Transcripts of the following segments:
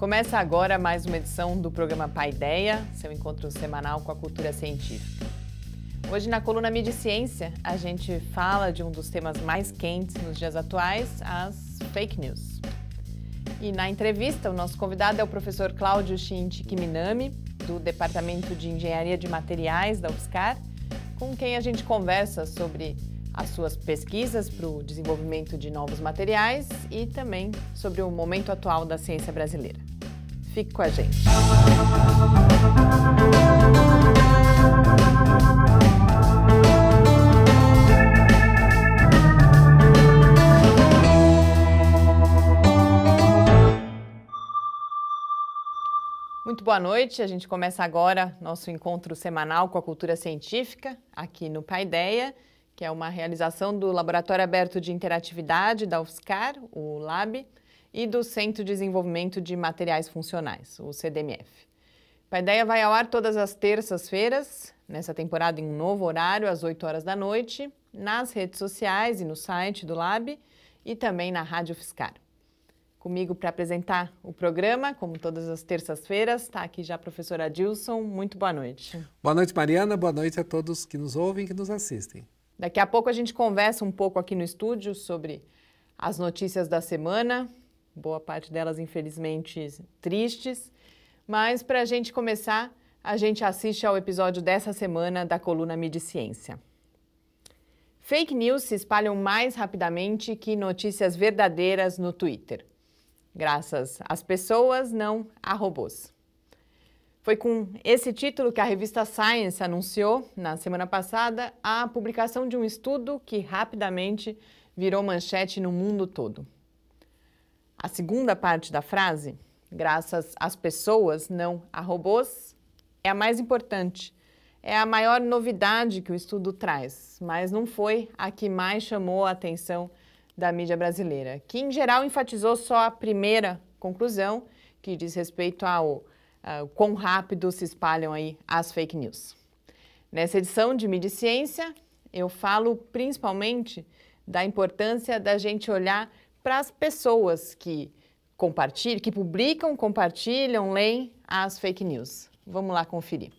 Começa agora mais uma edição do programa Paideia, seu encontro semanal com a cultura científica. Hoje na coluna Mídia e Ciência, a gente fala de um dos temas mais quentes nos dias atuais, as fake news. E na entrevista, o nosso convidado é o professor Cláudio Shinji-Kiminami, do Departamento de Engenharia de Materiais da UFSCar, com quem a gente conversa sobre as suas pesquisas para o desenvolvimento de novos materiais e também sobre o momento atual da ciência brasileira. Fique com a gente. Muito boa noite, a gente começa agora nosso encontro semanal com a cultura científica aqui no Paideia, que é uma realização do Laboratório Aberto de Interatividade da UFSCar, o LAB, e do Centro de Desenvolvimento de Materiais Funcionais, o CDMF. O Paideia vai ao ar todas as terças-feiras, nessa temporada em um novo horário, às 8 horas da noite, nas redes sociais e no site do LAB e também na Rádio UFSCar. Comigo para apresentar o programa, como todas as terças-feiras, está aqui já a professora Adilson. Muito boa noite. Boa noite, Mariana. Boa noite a todos que nos ouvem e que nos assistem. Daqui a pouco a gente conversa um pouco aqui no estúdio sobre as notícias da semana, boa parte delas, infelizmente, tristes. Mas para a gente começar, a gente assiste ao episódio dessa semana da coluna Mídia e Ciência. Fake news se espalham mais rapidamente que notícias verdadeiras no Twitter, graças às pessoas, não a robôs. Foi com esse título que a revista Science anunciou, na semana passada, a publicação de um estudo que rapidamente virou manchete no mundo todo. A segunda parte da frase, graças às pessoas, não a robôs, é a mais importante. É a maior novidade que o estudo traz, mas não foi a que mais chamou a atenção da mídia brasileira, que em geral enfatizou só a primeira conclusão, que diz respeito ao quão rápido se espalham aí as fake news. Nessa edição de Mídia e Ciência, eu falo principalmente da importância da gente olhar para as pessoas que compartilham, que publicam, compartilham, leem as fake news. Vamos lá conferir.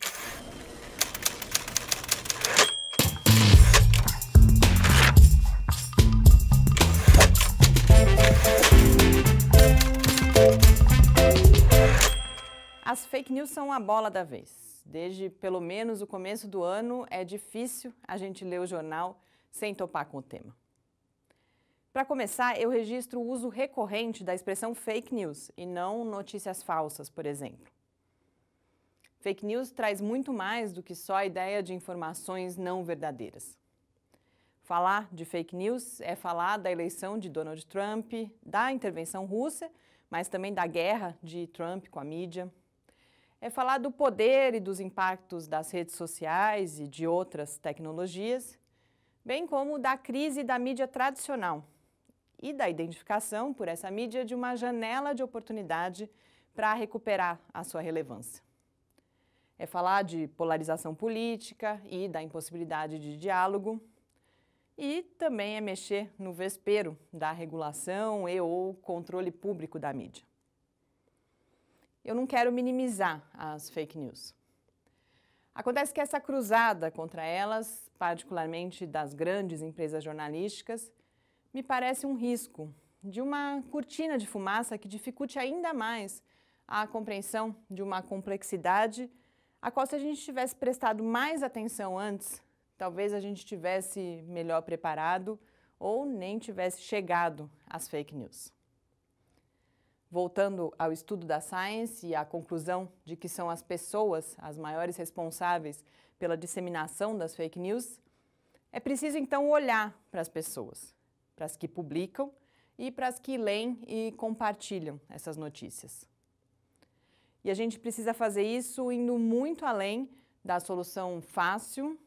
As fake news são a bola da vez. Desde pelo menos o começo do ano é difícil a gente ler o jornal sem topar com o tema. Para começar, eu registro o uso recorrente da expressão fake news e não notícias falsas, por exemplo. Fake news traz muito mais do que só a ideia de informações não verdadeiras. Falar de fake news é falar da eleição de Donald Trump, da intervenção russa, mas também da guerra de Trump com a mídia. É falar do poder e dos impactos das redes sociais e de outras tecnologias, bem como da crise da mídia tradicional e da identificação por essa mídia de uma janela de oportunidade para recuperar a sua relevância. É falar de polarização política e da impossibilidade de diálogo, e também é mexer no vespeiro da regulação e/ou controle público da mídia. Eu não quero minimizar as fake news. Acontece que essa cruzada contra elas, particularmente das grandes empresas jornalísticas, me parece um risco de uma cortina de fumaça que dificulte ainda mais a compreensão de uma complexidade a qual, se a gente tivesse prestado mais atenção antes, talvez a gente estivesse melhor preparado ou nem tivesse chegado às fake news. Voltando ao estudo da Science e à conclusão de que são as pessoas as maiores responsáveis pela disseminação das fake news, é preciso então olhar para as pessoas, para as que publicam e para as que leem e compartilham essas notícias. E a gente precisa fazer isso indo muito além da solução fácil,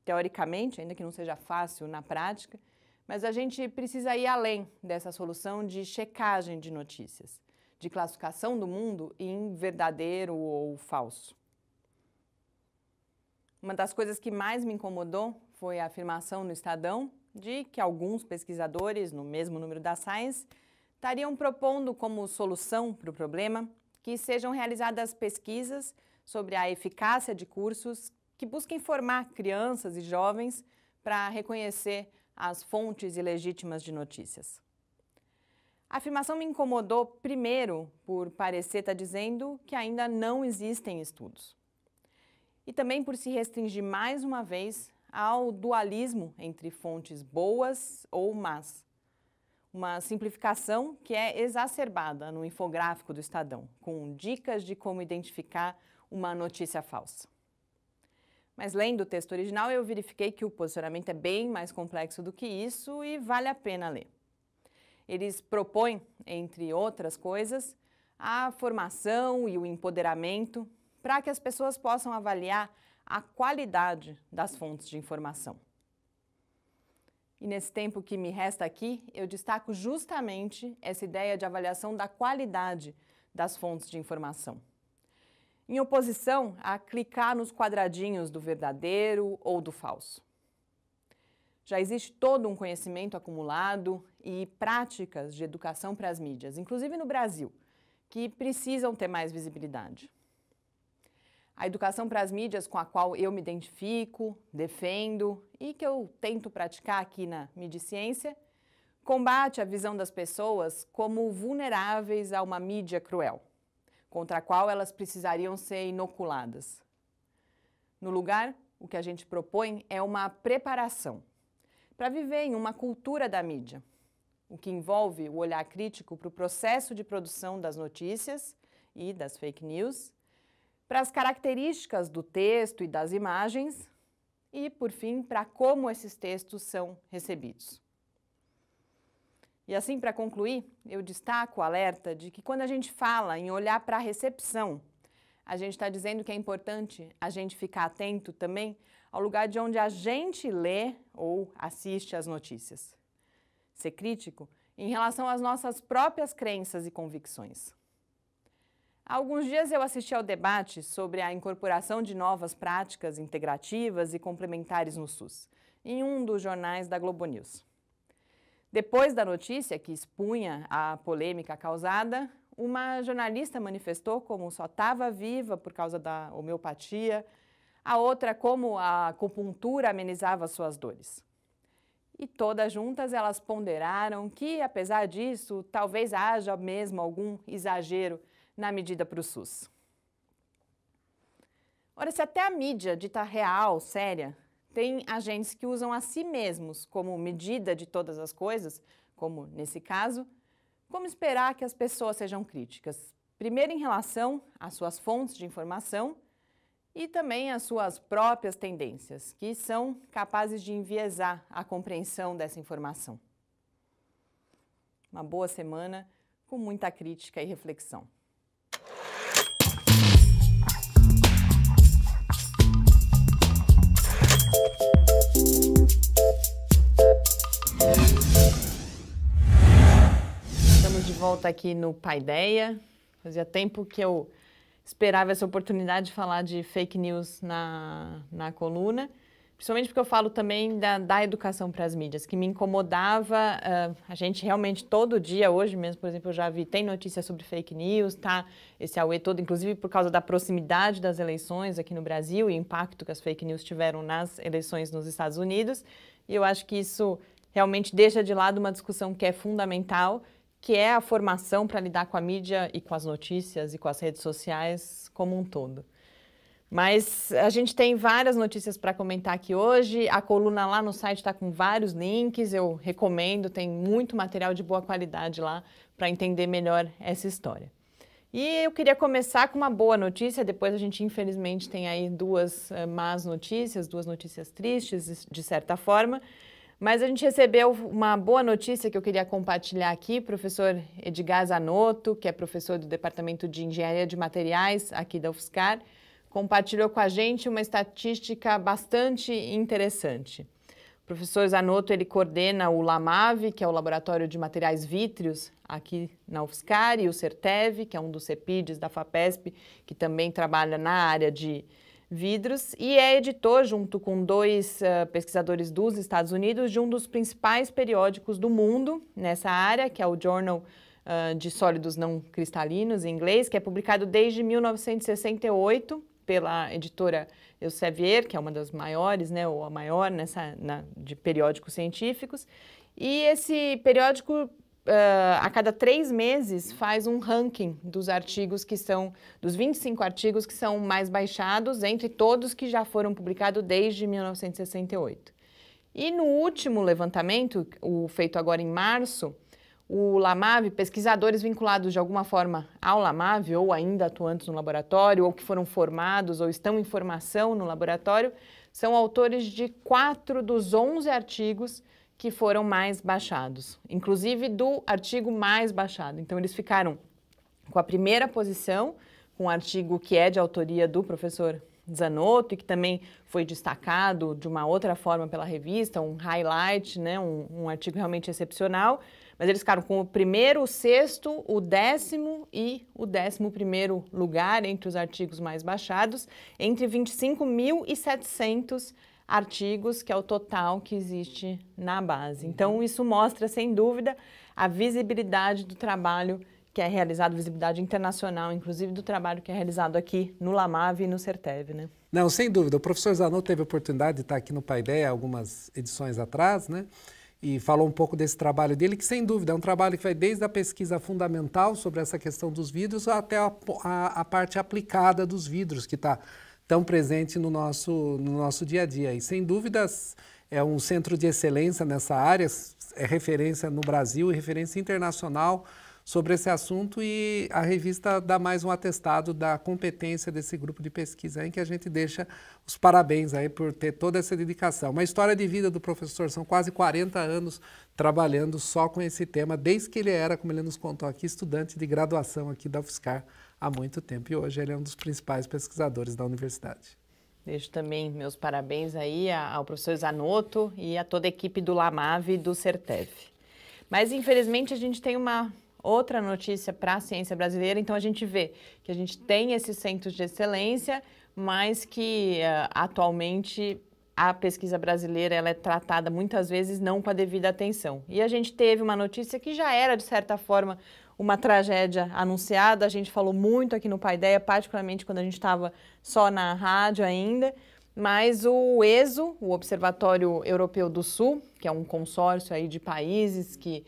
teoricamente, ainda que não seja fácil na prática, mas a gente precisa ir além dessa solução de checagem de notícias, de classificação do mundo em verdadeiro ou falso. Uma das coisas que mais me incomodou foi a afirmação no Estadão de que alguns pesquisadores, no mesmo número da Science, estariam propondo como solução para o problema que sejam realizadas pesquisas sobre a eficácia de cursos que busquem formar crianças e jovens para reconhecer as fontes ilegítimas de notícias. A afirmação me incomodou, primeiro, por parecer estar dizendo que ainda não existem estudos. E também por se restringir mais uma vez ao dualismo entre fontes boas ou más. Uma simplificação que é exacerbada no infográfico do Estadão, com dicas de como identificar uma notícia falsa. Mas lendo o texto original, eu verifiquei que o posicionamento é bem mais complexo do que isso e vale a pena ler. Eles propõem, entre outras coisas, a formação e o empoderamento para que as pessoas possam avaliar a qualidade das fontes de informação. E nesse tempo que me resta aqui, eu destaco justamente essa ideia de avaliação da qualidade das fontes de informação, em oposição a clicar nos quadradinhos do verdadeiro ou do falso. Já existe todo um conhecimento acumulado e práticas de educação para as mídias, inclusive no Brasil, que precisam ter mais visibilidade. A educação para as mídias com a qual eu me identifico, defendo e que eu tento praticar aqui na Midiciência, combate a visão das pessoas como vulneráveis a uma mídia cruel, contra a qual elas precisariam ser inoculadas. No lugar, o que a gente propõe é uma preparação para viver em uma cultura da mídia, o que envolve o olhar crítico para o processo de produção das notícias e das fake news, para as características do texto e das imagens e, por fim, para como esses textos são recebidos. E assim, para concluir, eu destaco o alerta de que quando a gente fala em olhar para a recepção, a gente está dizendo que é importante a gente ficar atento também ao lugar de onde a gente lê ou assiste as notícias. Ser crítico em relação às nossas próprias crenças e convicções. Há alguns dias eu assisti ao debate sobre a incorporação de novas práticas integrativas e complementares no SUS, em um dos jornais da Globo News. Depois da notícia que expunha a polêmica causada, uma jornalista manifestou como só estava viva por causa da homeopatia, a outra como a acupuntura amenizava suas dores. E todas juntas elas ponderaram que, apesar disso, talvez haja mesmo algum exagero na medida para o SUS. Ora, se até a mídia dita real, séria, tem agentes que usam a si mesmos como medida de todas as coisas, como nesse caso, como esperar que as pessoas sejam críticas? Primeiro em relação às suas fontes de informação e também às suas próprias tendências, que são capazes de enviesar a compreensão dessa informação. Uma boa semana com muita crítica e reflexão. Estamos de volta aqui no Paideia. Fazia tempo que eu esperava essa oportunidade de falar de fake news na coluna, principalmente porque eu falo também da educação para as mídias, que me incomodava. A gente realmente todo dia, hoje mesmo, por exemplo, eu já vi, tem notícia sobre fake news, tá? Esse auê todo, inclusive por causa da proximidade das eleições aqui no Brasil e o impacto que as fake news tiveram nas eleições nos Estados Unidos. E eu acho que isso realmente deixa de lado uma discussão que é fundamental, que é a formação para lidar com a mídia e com as notícias e com as redes sociais como um todo. Mas a gente tem várias notícias para comentar aqui hoje, a coluna lá no site está com vários links, eu recomendo, tem muito material de boa qualidade lá para entender melhor essa história. E eu queria começar com uma boa notícia, depois a gente infelizmente tem aí duas más notícias, duas notícias tristes de certa forma, mas a gente recebeu uma boa notícia que eu queria compartilhar aqui, professor Edgar Zanotto, que é professor do Departamento de Engenharia de Materiais aqui da UFSCar, compartilhou com a gente uma estatística bastante interessante. O professor Zanotto, ele coordena o LAMAV, que é o Laboratório de Materiais Vítreos aqui na UFSCar, e o CERTEV, que é um dos CEPIDs da FAPESP, que também trabalha na área de vidros, e é editor, junto com dois pesquisadores dos Estados Unidos, de um dos principais periódicos do mundo nessa área, que é o Journal de sólidos não cristalinos, em inglês, que é publicado desde 1968 pela editora Elsevier, que é uma das maiores, né, ou a maior de periódicos científicos. E esse periódico, a cada 3 meses, faz um ranking dos artigos que são, dos 25 artigos que são mais baixados, entre todos que já foram publicados desde 1968. E no último levantamento, o feito agora em março, o LAMAV, pesquisadores vinculados de alguma forma ao LAMAV, ou ainda atuantes no laboratório, ou que foram formados ou estão em formação no laboratório, são autores de 4 dos 11 artigos que foram mais baixados, inclusive do artigo mais baixado. Então, eles ficaram com a primeira posição, com um artigo que é de autoria do professor Zanotto e que também foi destacado de uma outra forma pela revista, um highlight, né, um artigo realmente excepcional. Mas eles ficaram com o primeiro, o sexto, o 10º e o 11º lugar entre os artigos mais baixados, entre 25.700 artigos, que é o total que existe na base. Então, isso mostra, sem dúvida, a visibilidade do trabalho que é realizado, visibilidade internacional, inclusive do trabalho que é realizado aqui no LAMAV e no CERTEV, né? Não, sem dúvida. O professor Zanotto teve a oportunidade de estar aqui no Paideia algumas edições atrás, né? E falou um pouco desse trabalho dele, que sem dúvida é um trabalho que vai desde a pesquisa fundamental sobre essa questão dos vidros até a parte aplicada dos vidros, que está tão presente no nosso dia a dia. E sem dúvidas é um centro de excelência nessa área, é referência no Brasil e referência internacional sobre esse assunto, e a revista dá mais um atestado da competência desse grupo de pesquisa em que a gente deixa os parabéns aí por ter toda essa dedicação. Uma história de vida do professor, são quase 40 anos trabalhando só com esse tema, desde que ele era, como ele nos contou aqui, estudante de graduação aqui da UFSCar há muito tempo, e hoje ele é um dos principais pesquisadores da universidade. Deixo também meus parabéns aí ao professor Zanotto e a toda a equipe do LAMAV e do CERTEV. Mas, infelizmente, a gente tem uma outra notícia para a ciência brasileira. Então, a gente vê que a gente tem esses centros de excelência, mas que atualmente a pesquisa brasileira ela é tratada muitas vezes não com a devida atenção. E a gente teve uma notícia que já era, de certa forma, uma tragédia anunciada. A gente falou muito aqui no Paideia, particularmente quando a gente estava só na rádio ainda, mas o ESO, o Observatório Europeu do Sul, que é um consórcio aí de países que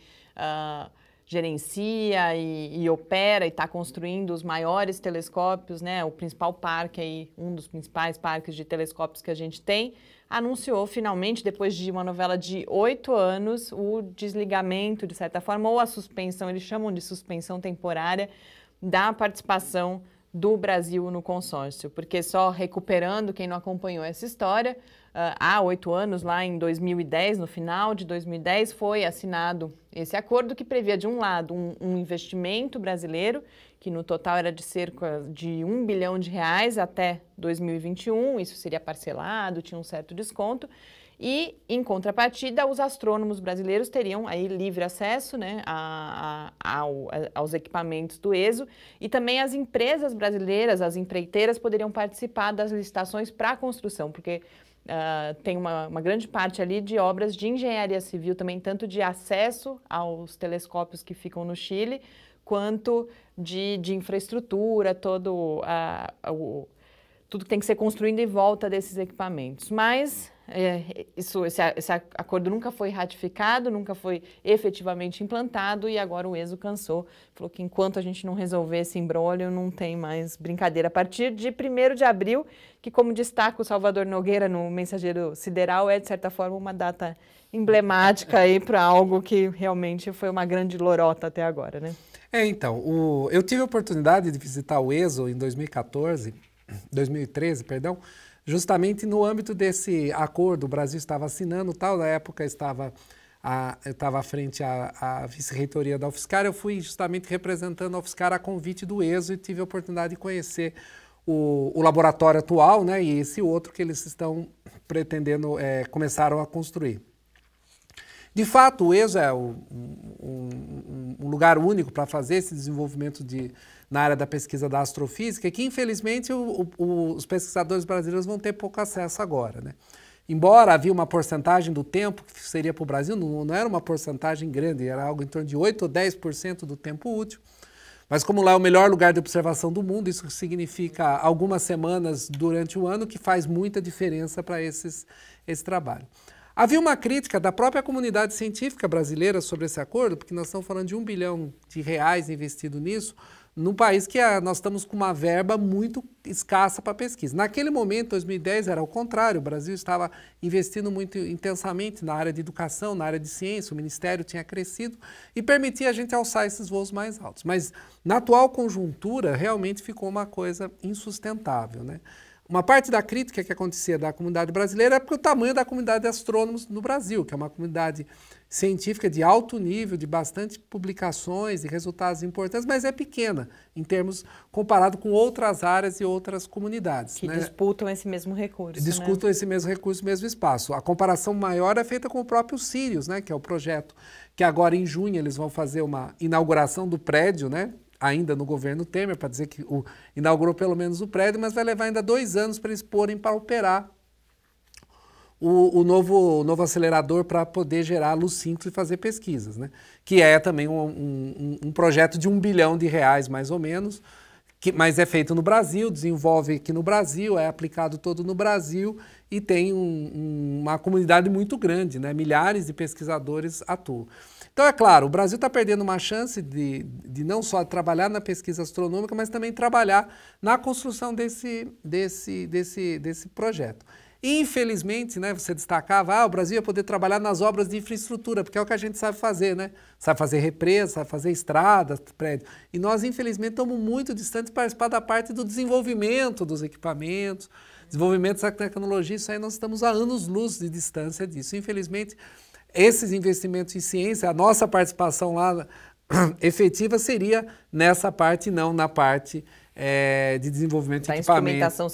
gerencia e opera e está construindo os maiores telescópios, né? O principal parque aí, um dos principais parques de telescópios que a gente tem, anunciou finalmente, depois de uma novela de 8 anos, o desligamento, de certa forma, ou a suspensão, eles chamam de suspensão temporária, da participação do Brasil no consórcio. Porque só recuperando, quem não acompanhou essa história, há 8 anos, lá em 2010, no final de 2010, foi assinado esse acordo que previa, de um lado, um investimento brasileiro, que no total era de cerca de R$1 bilhão até 2021, isso seria parcelado, tinha um certo desconto, e, em contrapartida, os astrônomos brasileiros teriam aí livre acesso, né, aos equipamentos do ESO, e também as empresas brasileiras, as empreiteiras, poderiam participar das licitações para a construção, porque tem uma grande parte ali de obras de engenharia civil também, tanto de acesso aos telescópios que ficam no Chile, quanto de infraestrutura, tudo que tem que ser construído em volta desses equipamentos. Mas esse acordo nunca foi ratificado, nunca foi efetivamente implantado, e agora o ESO cansou, falou que enquanto a gente não resolver esse imbróglio, não tem mais brincadeira. A partir de 1º de abril, que, como destaca o Salvador Nogueira no Mensageiro Sideral, é, de certa forma, uma data emblemática aí para algo que realmente foi uma grande lorota até agora, né? Então, eu tive a oportunidade de visitar o ESO em 2013, justamente no âmbito desse acordo. O Brasil estava assinando, tal, na época eu estava à frente à vice-reitoria da UFSCar, eu fui justamente representando a UFSCar a convite do ESO e tive a oportunidade de conhecer o laboratório atual, né, e esse outro que eles estão pretendendo, começaram a construir. De fato, o ESO é um lugar único para fazer esse desenvolvimento na área da pesquisa da astrofísica, que infelizmente os pesquisadores brasileiros vão ter pouco acesso agora, né? embora havia uma porcentagem do tempo que seria para o Brasil, não era uma porcentagem grande, era algo em torno de 8 ou 10% do tempo útil. Mas como lá é o melhor lugar de observação do mundo, isso significa algumas semanas durante o ano, que faz muita diferença para esse trabalho. Havia uma crítica da própria comunidade científica brasileira sobre esse acordo, porque nós estamos falando de R$1 bilhão investido nisso, num país que nós estamos com uma verba muito escassa para pesquisa. Naquele momento, 2010, era o contrário, o Brasil estava investindo muito intensamente na área de educação, na área de ciência, o Ministério tinha crescido e permitia a gente alçar esses voos mais altos. Mas na atual conjuntura, realmente ficou uma coisa insustentável, né? Uma parte da crítica que acontecia da comunidade brasileira é porque o tamanho da comunidade de astrônomos no Brasil, que é uma comunidade científica de alto nível, de bastante publicações e resultados importantes, mas é pequena em termos comparado com outras áreas e outras comunidades. Que disputam esse mesmo recurso. Disputam esse mesmo recurso, mesmo espaço. A comparação maior é feita com o próprio Sirius, né, que é o projeto que agora em junho eles vão fazer uma inauguração do prédio, né? Ainda no governo Temer, para dizer que inaugurou pelo menos o prédio, mas vai levar ainda 2 anos para eles porem para operar o novo acelerador para poder gerar luz simples e fazer pesquisas, né? Que é também um projeto de R$1 bilhão, mais ou menos, mas é feito no Brasil, desenvolve aqui no Brasil, é aplicado todo no Brasil e tem uma comunidade muito grande, né? Milhares de pesquisadores atuam. Então, é claro, o Brasil está perdendo uma chance de não só trabalhar na pesquisa astronômica, mas também trabalhar na construção desse projeto. Infelizmente, né, você destacava, o Brasil ia poder trabalhar nas obras de infraestrutura, porque é o que a gente sabe fazer, né? Sabe fazer represa, sabe fazer estradas, prédios. E nós, infelizmente, estamos muito distantes de participar da parte do desenvolvimento dos equipamentos, desenvolvimento da tecnologia, isso aí nós estamos a anos-luz de distância disso. Infelizmente, esses investimentos em ciência, a nossa participação lá efetiva seria nessa parte, não na parte de desenvolvimento de equipamento. Da instrumentação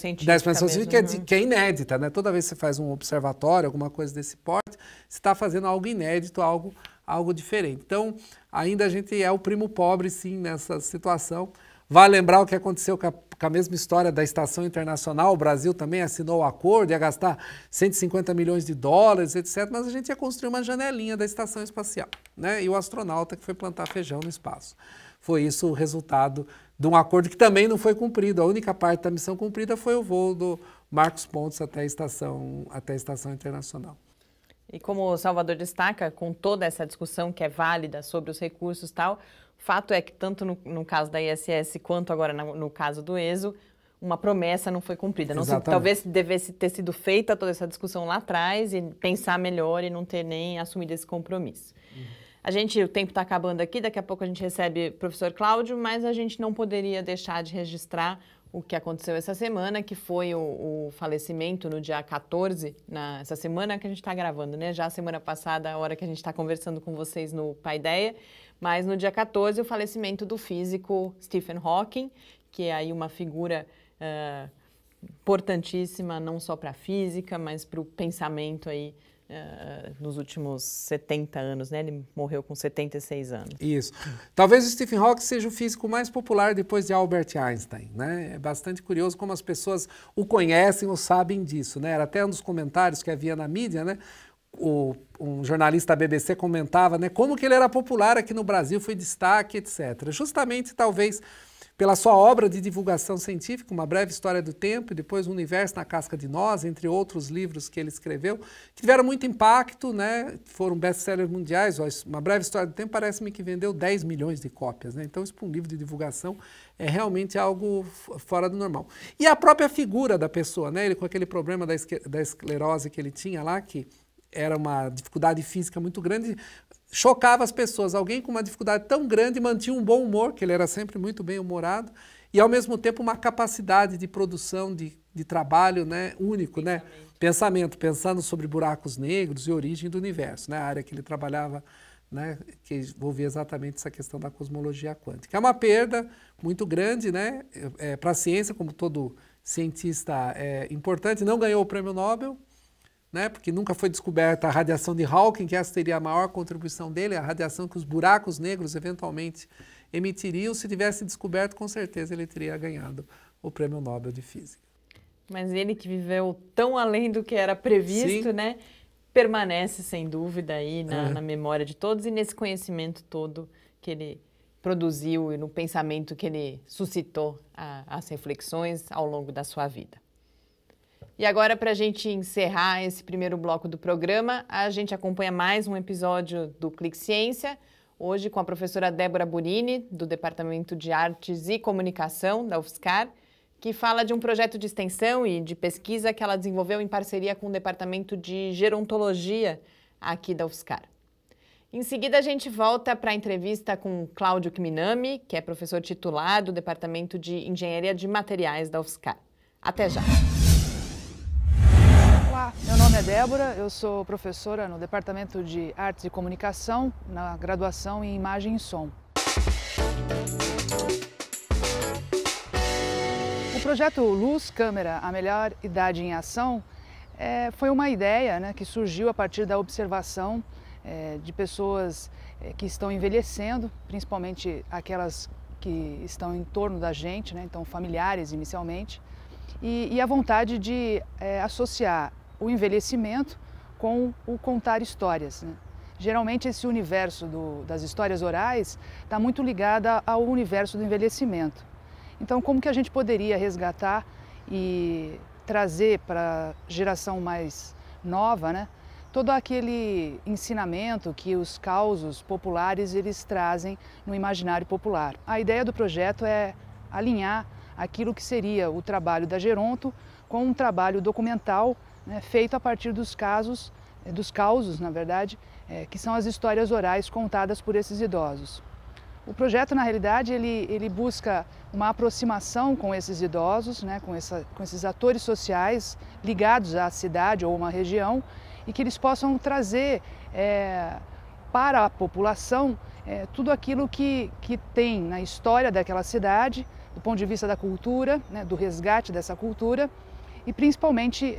científica. Que é inédita, né? Toda vez que você faz um observatório, alguma coisa desse porte, você está fazendo algo inédito, algo diferente. Então, ainda a gente é o primo pobre, sim, nessa situação. Vale lembrar o que aconteceu com a mesma história da Estação Internacional. O Brasil também assinou o acordo, ia gastar $150 milhões, etc. Mas a gente ia construir uma janelinha da Estação Espacial, né? E o astronauta que foi plantar feijão no espaço. Foi isso o resultado de um acordo que também não foi cumprido. A única parte da missão cumprida foi o voo do Marcos Pontes até a Estação Internacional. E como o Salvador destaca, com toda essa discussão que é válida sobre os recursos e tal, o fato é que tanto no caso da ISS quanto agora no caso do ESO, uma promessa não foi cumprida. Talvez devesse ter sido feita toda essa discussão lá atrás e pensar melhor e não ter nem assumido esse compromisso. O tempo está acabando aqui, daqui a pouco a gente recebe o professor Cláudio, mas a gente não poderia deixar de registrar o que aconteceu essa semana, que foi o falecimento no dia 14, essa semana que a gente está gravando, né? Já a semana passada, a hora que a gente está conversando com vocês no Paideia, mas no dia 14 o falecimento do físico Stephen Hawking, que é aí uma figura importantíssima não só para a física, mas para o pensamento aí nos últimos 70 anos, né? Ele morreu com 76 anos. Isso. Talvez o Stephen Hawking seja o físico mais popular depois de Albert Einstein, né? É bastante curioso como as pessoas o conhecem ou sabem disso, né? Era até um dos comentários que havia na mídia, né? Um jornalista da BBC comentava, né, como que ele era popular aqui no Brasil, foi destaque, etc. Justamente, talvez, pela sua obra de divulgação científica, Uma Breve História do Tempo, e depois O Universo na Casca de Nós, entre outros livros que ele escreveu, que tiveram muito impacto, né, foram best-sellers mundiais. Uma Breve História do Tempo parece-me que vendeu 10 milhões de cópias, né? Então, isso para um livro de divulgação é realmente algo fora do normal. E a própria figura da pessoa, né, ele com aquele problema da esclerose que ele tinha lá, que era uma dificuldade física muito grande, chocava as pessoas. Alguém com uma dificuldade tão grande mantinha um bom humor, que ele era sempre muito bem-humorado, e ao mesmo tempo uma capacidade de produção, de trabalho, né, único, né? Pensamento, pensando sobre buracos negros e origem do universo, né? A área que ele trabalhava, né, que envolvia exatamente essa questão da cosmologia quântica. É uma perda muito grande, né, para a ciência, como todo cientista importante. Não ganhou o prêmio Nobel, né, porque nunca foi descoberta a radiação de Hawking, que essa seria a maior contribuição dele, a radiação que os buracos negros eventualmente emitiriam. Se tivesse descoberto, com certeza ele teria ganhado o Prêmio Nobel de Física. Mas ele que viveu tão além do que era previsto, Sim. né? Permanece, sem dúvida, aí na memória de todos e nesse conhecimento todo que ele produziu e no pensamento que ele suscitou as reflexões ao longo da sua vida. E agora, para a gente encerrar esse primeiro bloco do programa, a gente acompanha mais um episódio do Clique Ciência, hoje com a professora Débora Burini, do Departamento de Artes e Comunicação da UFSCar, que fala de um projeto de extensão e de pesquisa que ela desenvolveu em parceria com o Departamento de Gerontologia aqui da UFSCar. Em seguida, a gente volta para a entrevista com Cláudio Kiminami, que é professor titular do Departamento de Engenharia de Materiais da UFSCar. Até já! Olá, meu nome é Débora, eu sou professora no Departamento de Artes e Comunicação, na graduação em Imagem e Som. O projeto Luz, Câmera, a Melhor Idade em Ação foi uma ideia, né, que surgiu a partir da observação de pessoas que estão envelhecendo, principalmente aquelas que estão em torno da gente, né, então familiares inicialmente, e a vontade de associar o envelhecimento com o contar histórias, né? Geralmente esse universo das histórias orais está muito ligado ao universo do envelhecimento. Então, como que a gente poderia resgatar e trazer para a geração mais nova, né, todo aquele ensinamento que os causos populares eles trazem no imaginário popular? A ideia do projeto é alinhar aquilo que seria o trabalho da Geronto com um trabalho documental, né, feito a partir dos causos, na verdade, que são as histórias orais contadas por esses idosos. O projeto, na realidade, ele busca uma aproximação com esses idosos, né, com esses atores sociais ligados à cidade ou uma região e que eles possam trazer para a população tudo aquilo que tem na história daquela cidade, do ponto de vista da cultura, né, do resgate dessa cultura e principalmente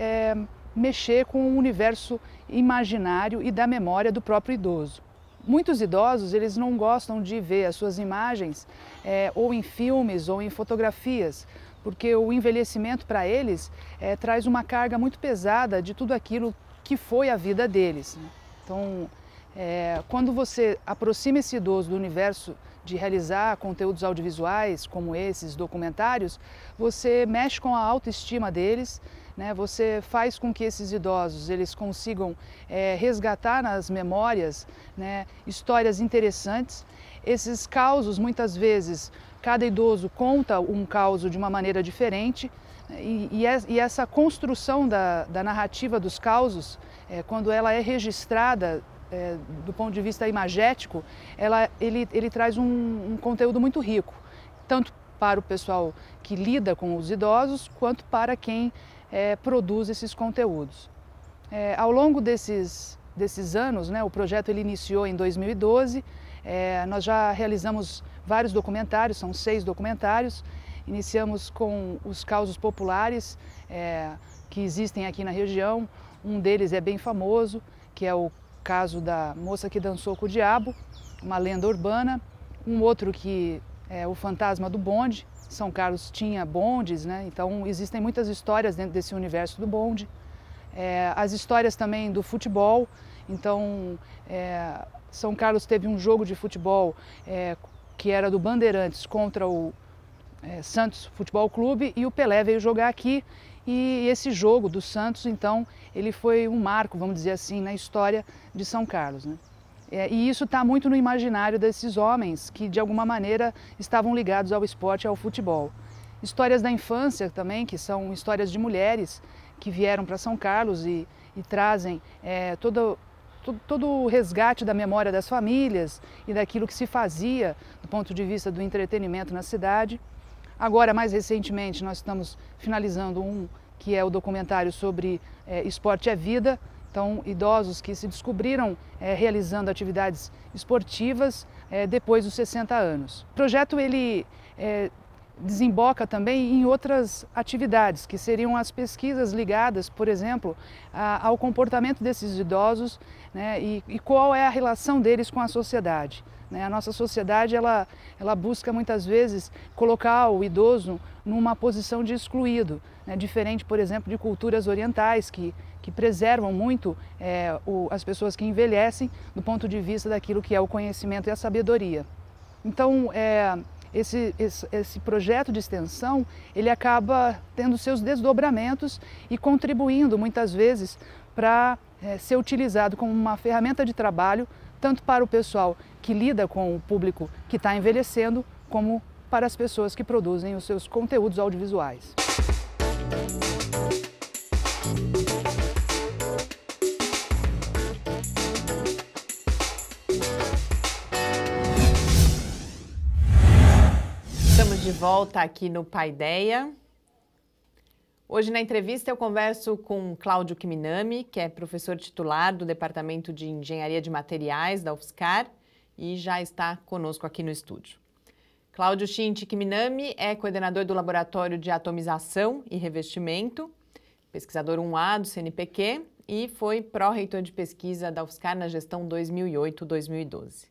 mexer com o universo imaginário e da memória do próprio idoso. Muitos idosos, eles não gostam de ver as suas imagens ou em filmes ou em fotografias, porque o envelhecimento para eles traz uma carga muito pesada de tudo aquilo que foi a vida deles, né? Então, quando você aproxima esse idoso do universo de realizar conteúdos audiovisuais como esses documentários, você mexe com a autoestima deles, né? Você faz com que esses idosos eles consigam resgatar nas memórias, né, histórias interessantes. Esses causos, muitas vezes, cada idoso conta um causo de uma maneira diferente e essa construção da narrativa dos causos, quando ela é registrada do ponto de vista imagético, ele traz um conteúdo muito rico, tanto para o pessoal que lida com os idosos, quanto para quem produz esses conteúdos. Ao longo desses anos, né, o projeto ele iniciou em 2012, nós já realizamos vários documentários, são 6 documentários, iniciamos com os causos populares que existem aqui na região, um deles é bem famoso, que é o caso da moça que dançou com o diabo, uma lenda urbana, um outro que é o fantasma do bonde. São Carlos tinha bondes, né? Então existem muitas histórias dentro desse universo do bonde. As histórias também do futebol, então São Carlos teve um jogo de futebol que era do Bandeirantes contra o Santos Futebol Clube e o Pelé veio jogar aqui. E esse jogo do Santos, então, ele foi um marco, vamos dizer assim, na história de São Carlos, né? E isso está muito no imaginário desses homens que, de alguma maneira, estavam ligados ao esporte e ao futebol. Histórias da infância também, que são histórias de mulheres que vieram para São Carlos e trazem todo o resgate da memória das famílias e daquilo que se fazia do ponto de vista do entretenimento na cidade. Agora, mais recentemente, nós estamos finalizando que é o documentário sobre Esporte é Vida. Então, idosos que se descobriram realizando atividades esportivas depois dos 60 anos. O projeto ele desemboca também em outras atividades, que seriam as pesquisas ligadas, por exemplo, ao comportamento desses idosos, né, e qual é a relação deles com a sociedade. Né? A nossa sociedade ela busca muitas vezes colocar o idoso numa posição de excluído, né? Diferente, por exemplo, de culturas orientais que preservam muito as pessoas que envelhecem do ponto de vista daquilo que é o conhecimento e a sabedoria. Então, esse projeto de extensão, ele acaba tendo seus desdobramentos e contribuindo muitas vezes para ser utilizado como uma ferramenta de trabalho, tanto para o pessoal que lida com o público que está envelhecendo, como para as pessoas que produzem os seus conteúdos audiovisuais. Estamos de volta aqui no Paideia. Hoje na entrevista eu converso com Cláudio Kiminami, que é professor titular do Departamento de Engenharia de Materiais da UFSCar e já está conosco aqui no estúdio. Cláudio Shinji Kiminami é coordenador do Laboratório de Atomização e Revestimento, pesquisador 1A do CNPq e foi pró-reitor de pesquisa da UFSCar na gestão 2008-2012.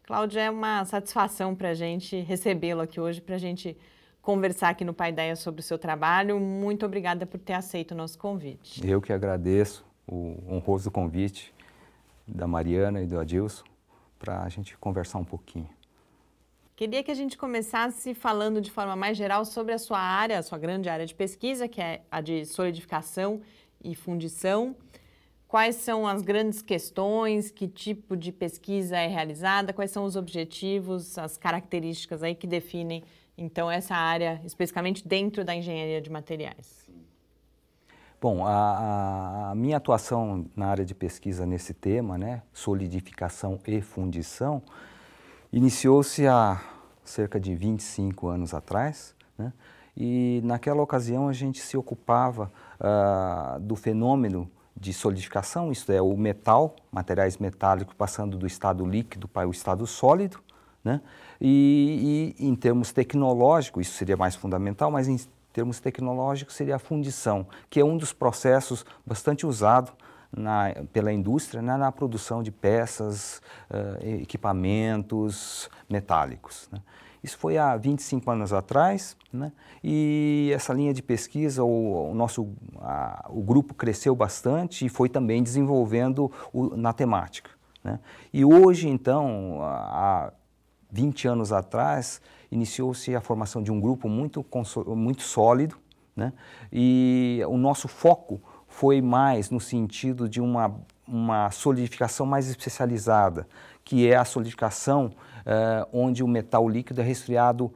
Cláudio, é uma satisfação para a gente recebê-lo aqui hoje, para a gente conversar aqui no Paideia sobre o seu trabalho. Muito obrigada por ter aceito o nosso convite. Eu que agradeço o honroso convite da Mariana e do Adilson para a gente conversar um pouquinho. Queria que a gente começasse falando de forma mais geral sobre a sua área, a sua grande área de pesquisa, que é a de solidificação e fundição. Quais são as grandes questões, que tipo de pesquisa é realizada, quais são os objetivos, as características aí que definem, então, essa área especificamente dentro da engenharia de materiais? Bom, a minha atuação na área de pesquisa nesse tema, né, solidificação e fundição, iniciou-se há cerca de 25 anos atrás, né, e naquela ocasião a gente se ocupava do fenômeno de solidificação, isto é, o metal, materiais metálicos passando do estado líquido para o estado sólido, né? E em termos tecnológicos, isso seria mais fundamental, mas em termos tecnológicos seria a fundição, que é um dos processos bastante usado pela indústria, né, na produção de peças, equipamentos metálicos, né? Isso foi há 25 anos atrás, né? E essa linha de pesquisa, o grupo cresceu bastante e foi também desenvolvendo na temática, né? E hoje, então, há 20 anos atrás, iniciou-se a formação de um grupo muito sólido, né? E o nosso foco foi mais no sentido de uma solidificação mais especializada, que é a solidificação onde o metal líquido é resfriado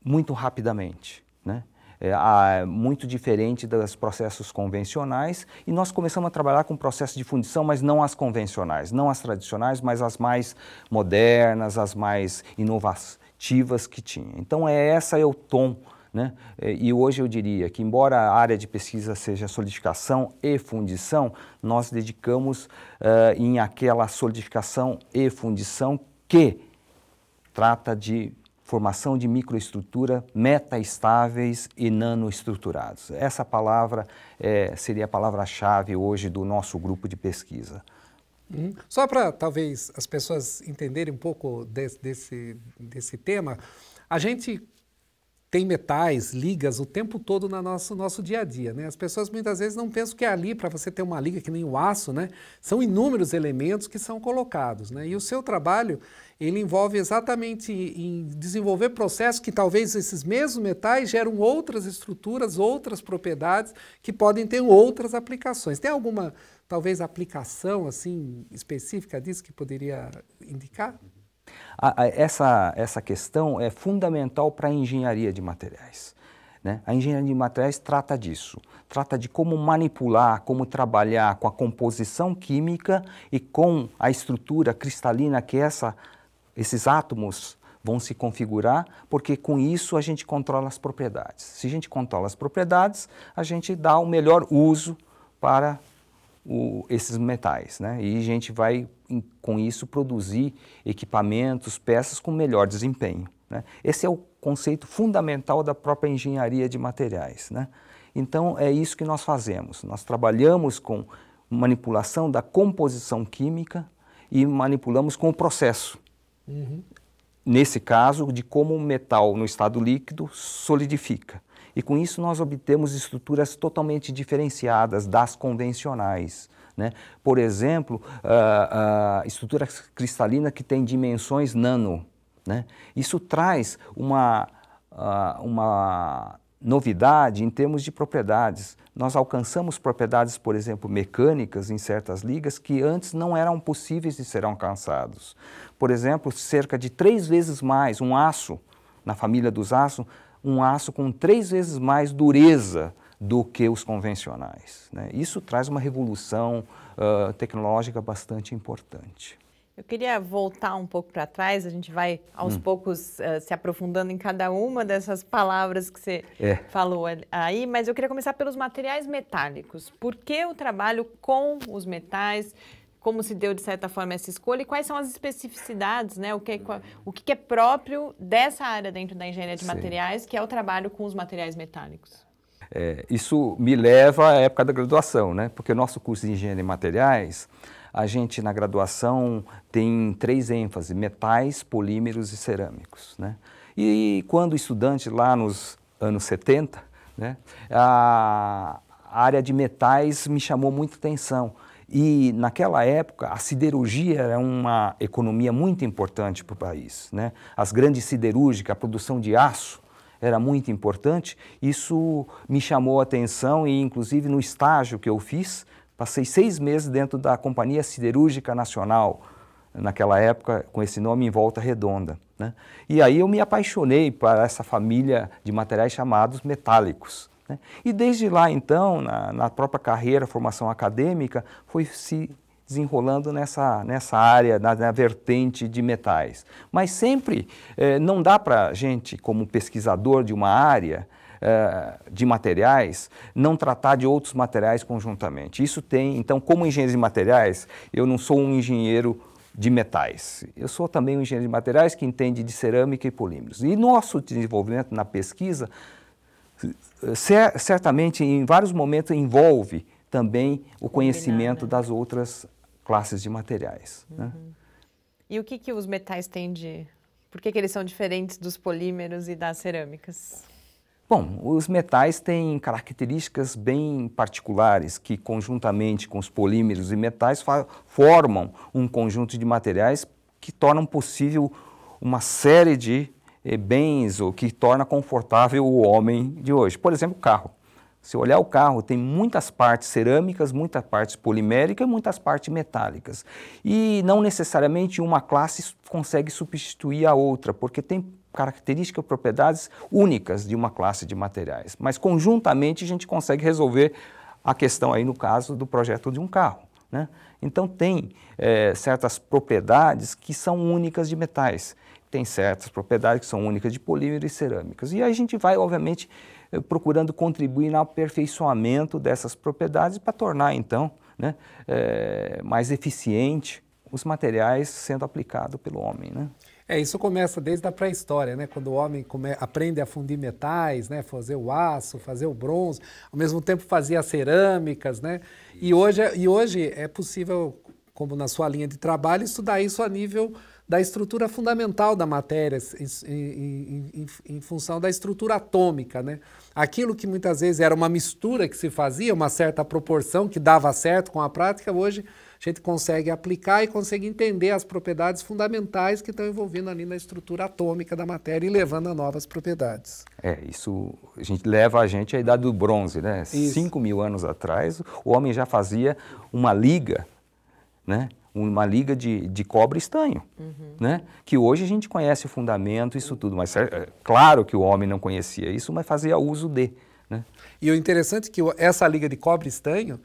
muito rapidamente, né? Muito diferente dos processos convencionais, e nós começamos a trabalhar com processos de fundição, mas não as convencionais, não as tradicionais, mas as mais modernas, as mais inovativas que tinha. Então esse é o tom, né? E hoje eu diria que, embora a área de pesquisa seja solidificação e fundição, nós dedicamos em aquela solidificação e fundição que trata de formação de microestrutura metaestáveis e nanoestruturados. Essa palavra seria a palavra-chave hoje do nosso grupo de pesquisa. Só para talvez as pessoas entenderem um pouco desse tema, a gente tem metais, ligas o tempo todo no nosso dia a dia, né? As pessoas muitas vezes não pensam que ali, para você ter uma liga que nem o aço, né? São inúmeros elementos que são colocados, né? E o seu trabalho, ele envolve exatamente em desenvolver processos que talvez esses mesmos metais geram outras estruturas, outras propriedades que podem ter outras aplicações. Tem alguma, talvez, aplicação assim específica disso que poderia indicar? Essa questão é fundamental para a engenharia de materiais, né? A engenharia de materiais trata disso, trata de como manipular, como trabalhar com a composição química e com a estrutura cristalina que esses átomos vão se configurar, porque com isso a gente controla as propriedades. Se a gente controla as propriedades, a gente dá o melhor uso para esses metais, né? E a gente vai, com isso, produzir equipamentos, peças com melhor desempenho, né? Esse é o conceito fundamental da própria engenharia de materiais, né? Então, é isso que nós fazemos. Nós trabalhamos com manipulação da composição química e manipulamos com o processo. Nesse caso, de como o metal no estado líquido solidifica. E com isso nós obtemos estruturas totalmente diferenciadas das convencionais, né? Por exemplo, a estrutura cristalina que tem dimensões nano, né? Isso traz uma novidade em termos de propriedades. Nós alcançamos propriedades, por exemplo, mecânicas em certas ligas que antes não eram possíveis de serem alcançados. Por exemplo, cerca de 3 vezes mais um aço, na família dos aços, um aço com 3 vezes mais dureza do que os convencionais, né? Isso traz uma revolução tecnológica bastante importante. Eu queria voltar um pouco para trás, a gente vai aos poucos se aprofundando em cada uma dessas palavras que você falou aí, mas eu queria começar pelos materiais metálicos. Por que o trabalho com os metais? Como se deu, de certa forma, essa escolha e quais são as especificidades, né? O que é próprio dessa área dentro da engenharia de materiais, que é o trabalho com os materiais metálicos? Isso me leva à época da graduação, né? Porque o nosso curso de engenharia de materiais, a gente na graduação tem 3 ênfases: metais, polímeros e cerâmicos, né? E quando estudante lá nos anos 70, né, a área de metais me chamou muita atenção. E naquela época a siderurgia era uma economia muito importante para o país, né? As grandes siderúrgicas, a produção de aço era muito importante. Isso me chamou a atenção e inclusive no estágio que eu fiz, passei 6 meses dentro da Companhia Siderúrgica Nacional, naquela época com esse nome, em Volta Redonda, né? E aí eu me apaixonei por essa família de materiais chamados metálicos, né? E desde lá então, na própria carreira, formação acadêmica, foi se desenrolando nessa área, na vertente de metais. Mas sempre não dá para a gente, como pesquisador de uma área de materiais, não tratar de outros materiais conjuntamente. Isso tem, então, como engenheiro de materiais, eu não sou um engenheiro de metais. Eu sou também um engenheiro de materiais que entende de cerâmica e polímeros. E nosso desenvolvimento na pesquisa, certamente, em vários momentos, envolve também o conhecimento das outras classes de materiais, né? E o que os metais têm de... Por que eles são diferentes dos polímeros e das cerâmicas? Bom, os metais têm características bem particulares que, conjuntamente com os polímeros e metais, formam um conjunto de materiais que tornam possível uma série de bens ou que torna confortável o homem de hoje. Por exemplo, o carro. Se olhar o carro, tem muitas partes cerâmicas, muitas partes poliméricas e muitas partes metálicas. E não necessariamente uma classe consegue substituir a outra, porque tem características, propriedades únicas de uma classe de materiais. Mas conjuntamente a gente consegue resolver a questão aí no caso do projeto de um carro, né? Então tem certas propriedades que são únicas de metais. Tem certas propriedades que são únicas de polímeros e cerâmicas. E aí a gente vai, obviamente, procurando contribuir no aperfeiçoamento dessas propriedades para tornar, então, né, mais eficiente os materiais sendo aplicados pelo homem, né? Isso começa desde a pré-história, né? Quando o homem aprende a fundir metais, né? Fazer o aço, fazer o bronze, ao mesmo tempo fazia as cerâmicas, né? E hoje é possível, como na sua linha de trabalho, estudar isso a nível da estrutura fundamental da matéria, em função da estrutura atômica, né? Aquilo que muitas vezes era uma mistura que se fazia, uma certa proporção que dava certo com a prática, hoje a gente consegue aplicar e consegue entender as propriedades fundamentais que estão envolvendo ali na estrutura atômica da matéria e levando a novas propriedades. Isso leva a gente à idade do bronze, né? 5.000 anos atrás, o homem já fazia uma liga, né? Uma liga de cobre e estanho, né? Que hoje a gente conhece o fundamento, isso tudo, mas claro que o homem não conhecia isso, mas fazia uso de, né? E o interessante é que essa liga de cobre e estanho,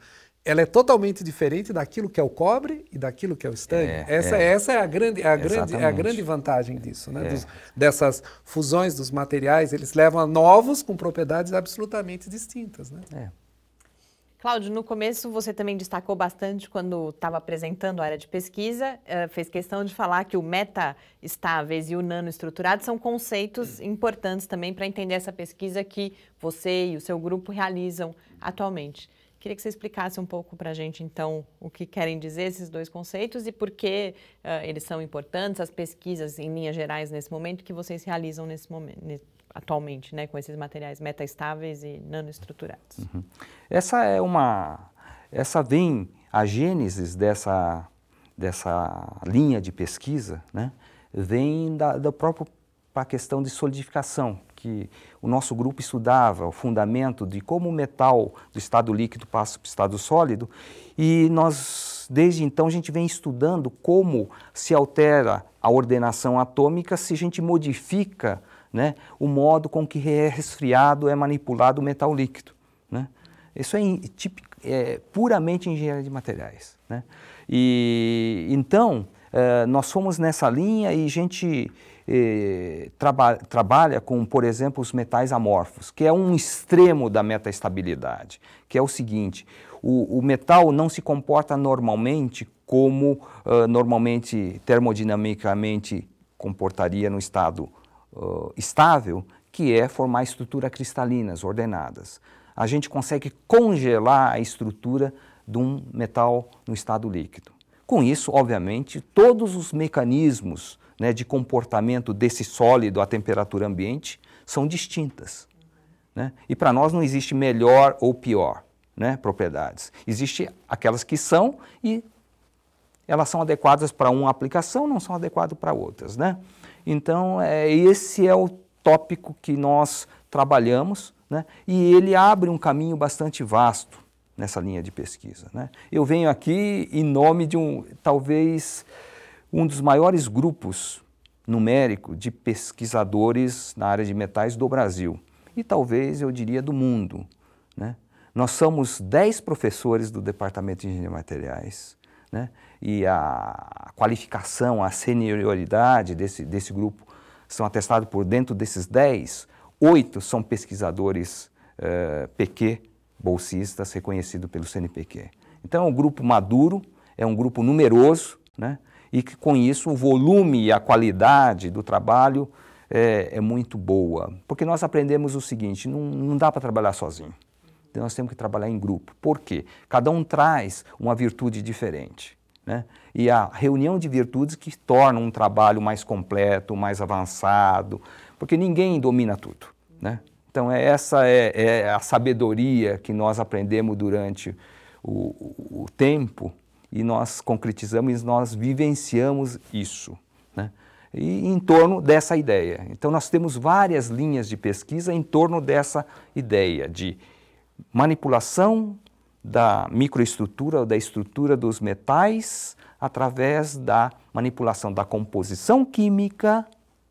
ela é totalmente diferente daquilo que é o cobre e daquilo que é o estanho. Essa é a grande vantagem disso, né? Dessas fusões dos materiais, eles levam a novos com propriedades absolutamente distintas, né? Cláudio, no começo você também destacou bastante quando estava apresentando a área de pesquisa, fez questão de falar que o meta-estáveis e o nanoestruturado são conceitos importantes também para entender essa pesquisa que você e o seu grupo realizam atualmente. Queria que você explicasse um pouco para a gente, então, o que querem dizer esses dois conceitos e por que eles são importantes, as pesquisas, em linhas gerais, nesse momento, que vocês realizam nesse momento, atualmente, né, com esses materiais metaestáveis e nanoestruturados. Uhum. Essa vem, a gênese dessa linha de pesquisa, né, vem da própria questão de solidificação, que o nosso grupo estudava o fundamento de como o metal do estado líquido passa para o estado sólido, e nós, desde então, a gente vem estudando como se altera a ordenação atômica se a gente modifica, né, o modo com que é resfriado, é manipulado o metal líquido, né? Isso é puramente engenharia de materiais, né? E então nós fomos nessa linha e a gente trabalha com, por exemplo, os metais amorfos, que é um extremo da metaestabilidade, que é o seguinte: o metal não se comporta normalmente como normalmente termodinamicamente comportaria no estado estável, que é formar estruturas cristalinas ordenadas. A gente consegue congelar a estrutura de um metal no estado líquido. Com isso, obviamente, todos os mecanismos, né, de comportamento desse sólido à temperatura ambiente são distintas, né? E para nós não existe melhor ou pior, né, propriedades. Existem aquelas que são e elas são adequadas para uma aplicação, não são adequadas para outras, né? Então, esse é o tópico que nós trabalhamos, né? E ele abre um caminho bastante vasto nessa linha de pesquisa, né? Eu venho aqui em nome de talvez um dos maiores grupos numérico de pesquisadores na área de metais do Brasil e talvez, eu diria, do mundo, né? Nós somos 10 professores do Departamento de Engenharia de Materiais, né? E a qualificação, a senioridade desse grupo são atestados por dentro desses 10, 8 são pesquisadores PQ, bolsistas, reconhecidos pelo CNPq. Então é um grupo maduro, é um grupo numeroso, né? E que com isso o volume e a qualidade do trabalho é muito boa. Porque nós aprendemos o seguinte: não dá para trabalhar sozinho. Então nós temos que trabalhar em grupo. Por quê? Cada um traz uma virtude diferente, né? E a reunião de virtudes que torna um trabalho mais completo, mais avançado, porque ninguém domina tudo, né? Então essa é a sabedoria que nós aprendemos durante o tempo e nós concretizamos, nós vivenciamos isso, né? E em torno dessa ideia. Então nós temos várias linhas de pesquisa em torno dessa ideia de manipulação da microestrutura ou da estrutura dos metais através da manipulação da composição química,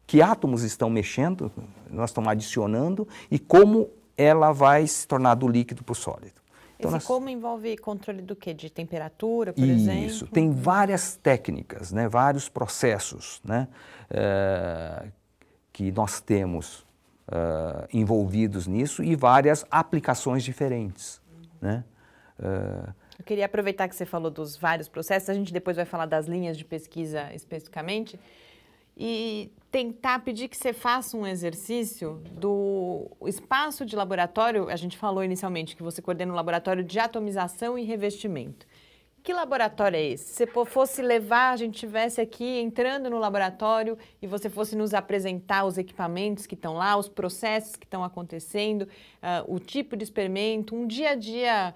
que átomos estão mexendo, nós estamos adicionando, e como ela vai se tornar do líquido para o sólido. Então, como envolve controle do quê? De temperatura, por exemplo? Isso, tem várias técnicas, né, vários processos, né, que nós temos envolvidos nisso e várias aplicações diferentes, né. Eu queria aproveitar que você falou dos vários processos, a gente depois vai falar das linhas de pesquisa especificamente, e tentar pedir que você faça um exercício do espaço de laboratório. A gente falou inicialmente que você coordena um laboratório de atomização e revestimento. Que laboratório é esse? Se você fosse levar, a gente estivesse aqui entrando no laboratório e você fosse nos apresentar os equipamentos que estão lá, os processos que estão acontecendo, o tipo de experimento, um dia a dia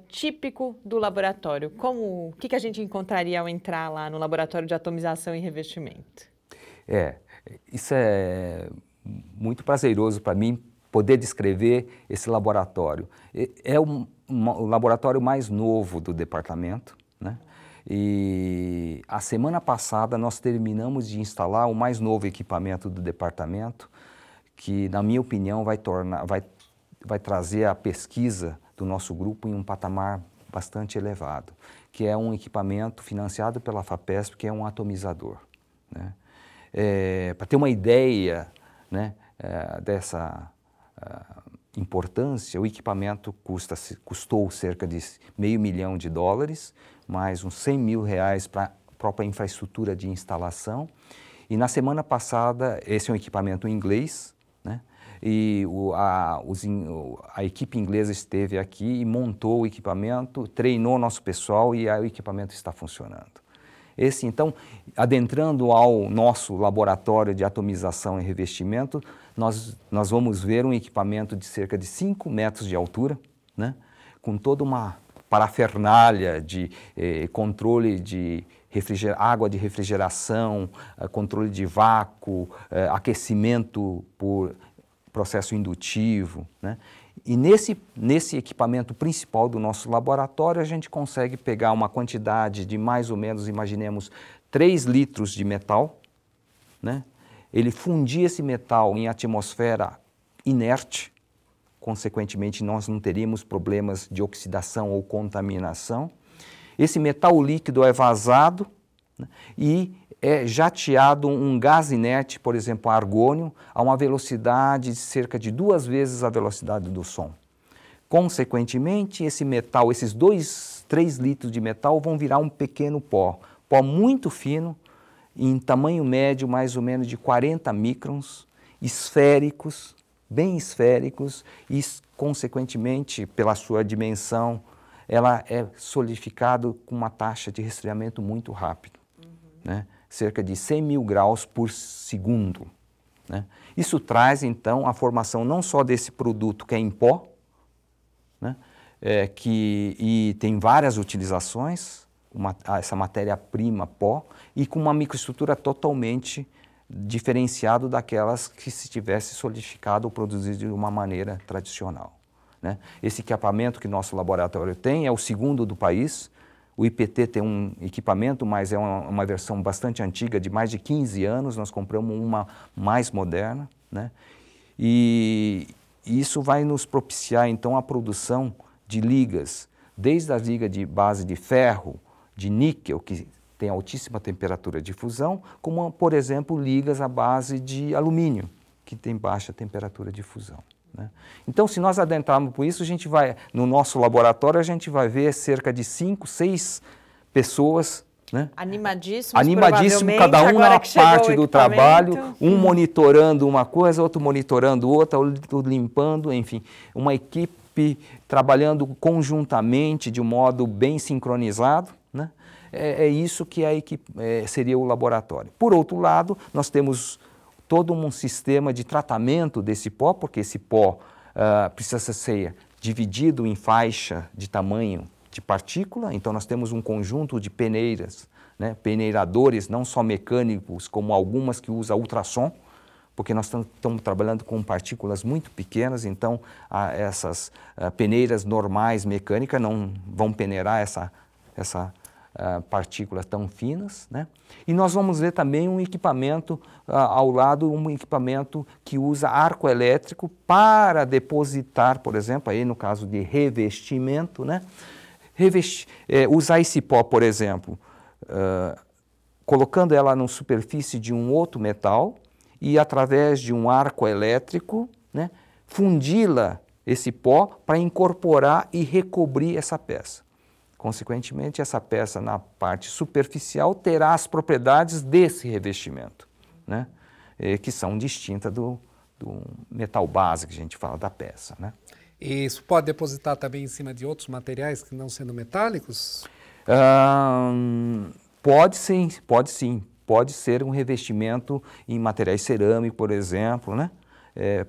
típico do laboratório. O que a gente encontraria ao entrar lá no laboratório de atomização e revestimento? Isso é muito prazeroso para mim poder descrever esse laboratório. É o laboratório mais novo do departamento, né? E a semana passada nós terminamos de instalar o mais novo equipamento do departamento, que, na minha opinião, vai trazer a pesquisa do nosso grupo em um patamar bastante elevado, que é um equipamento financiado pela FAPESP, que é um atomizador, né? Para ter uma ideia, né, importância, o equipamento custou cerca de $500 milhão, mais uns R$100 mil para a própria infraestrutura de instalação. E na semana passada, esse é um equipamento inglês, né? E a equipe inglesa esteve aqui e montou o equipamento, treinou nosso pessoal e o equipamento está funcionando. Então, adentrando ao nosso laboratório de atomização e revestimento, nós vamos ver um equipamento de cerca de 5 metros de altura, né? Com toda uma parafernália de controle de água de refrigeração, controle de vácuo, aquecimento por processo indutivo, né? E nesse equipamento principal do nosso laboratório, a gente consegue pegar uma quantidade de mais ou menos, imaginemos, 3 litros de metal, né? Ele fundia esse metal em atmosfera inerte, consequentemente nós não teríamos problemas de oxidação ou contaminação. Esse metal líquido é vazado, né? E é jateado um gás inerte, por exemplo, argônio, a uma velocidade de cerca de 2 vezes a velocidade do som. Consequentemente, esse metal, esses 3 litros de metal vão virar um pequeno pó muito fino, em tamanho médio mais ou menos de 40 microns, esféricos, bem esféricos e, consequentemente, pela sua dimensão, ela é solidificado com uma taxa de resfriamento muito rápido, né? Cerca de 100 mil graus por segundo, né? Isso traz, então, a formação não só desse produto que é em pó, né? E tem várias utilizações, essa matéria-prima pó, e com uma microestrutura totalmente diferenciada daquelas que se tivesse solidificado ou produzido de uma maneira tradicional, né? Esse equipamento que nosso laboratório tem é o segundo do país. O IPT tem um equipamento, mas é uma versão bastante antiga, de mais de 15 anos, nós compramos uma mais moderna, né? E isso vai nos propiciar, então, a produção de ligas, desde a liga de base de ferro, de níquel, que tem altíssima temperatura de fusão, como, por exemplo, ligas à base de alumínio, que tem baixa temperatura de fusão, né? Então, se nós adentrarmos por isso, no nosso laboratório, a gente vai ver cerca de 5, 6 pessoas, né? Animadíssimos, cada um na parte do trabalho, um monitorando uma coisa, outro monitorando outra, outro limpando, enfim, uma equipe trabalhando conjuntamente de um modo bem sincronizado, né? É isso que a equipe, seria o laboratório. Por outro lado, nós temos todo um sistema de tratamento desse pó, porque esse pó precisa ser dividido em faixa de tamanho de partícula, então nós temos um conjunto de peneiras, né, peneiradores, não só mecânicos, como algumas que usam ultrassom, porque nós estamos trabalhando com partículas muito pequenas, então essas peneiras normais mecânicas não vão peneirar essa partículas tão finas, né? E nós vamos ver também um equipamento ao lado, um equipamento que usa arco elétrico para depositar, por exemplo, aí no caso de revestimento, né? Usar esse pó, por exemplo, colocando ela na superfície de um outro metal e através de um arco elétrico, né, fundi-la, esse pó, para incorporar e recobrir essa peça. Consequentemente, essa peça na parte superficial terá as propriedades desse revestimento, né? Que são distintas do metal base que a gente fala da peça, né? E isso pode depositar também em cima de outros materiais que não sendo metálicos? Pode sim, pode sim. Pode ser um revestimento em materiais cerâmicos, por exemplo, né?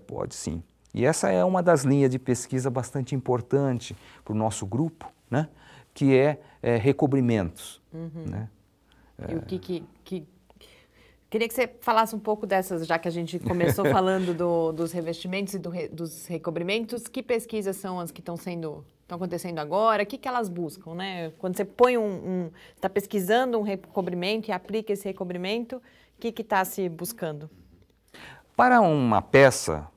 Pode sim. E essa é uma das linhas de pesquisa bastante importante para o nosso grupo, né? Que é recobrimentos. Né? E o queria que você falasse um pouco dessas, já que a gente começou falando dos revestimentos e dos recobrimentos, que pesquisas são as que estão acontecendo agora, o que elas buscam, né? Quando você põe está pesquisando um recobrimento e aplica esse recobrimento, o que está se buscando? Para uma peça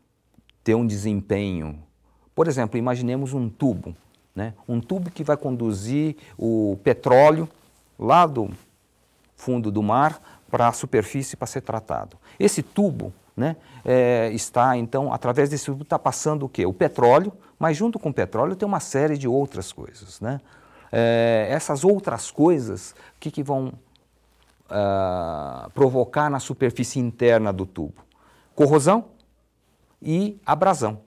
ter um desempenho, por exemplo, imaginemos um tubo, né? Um tubo que vai conduzir o petróleo lá do fundo do mar para a superfície para ser tratado. Esse tubo, né, está, então, através desse tubo está passando o quê? O petróleo, mas junto com o petróleo tem uma série de outras coisas, né? Essas outras coisas, o que vão provocar na superfície interna do tubo? Corrosão e abrasão,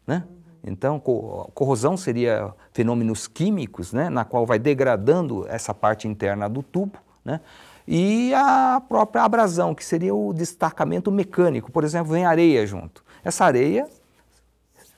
né? Então, corrosão seria fenômenos químicos, né, na qual vai degradando essa parte interna do tubo, né? E a própria abrasão, que seria o destacamento mecânico. Por exemplo, vem areia junto. Essa areia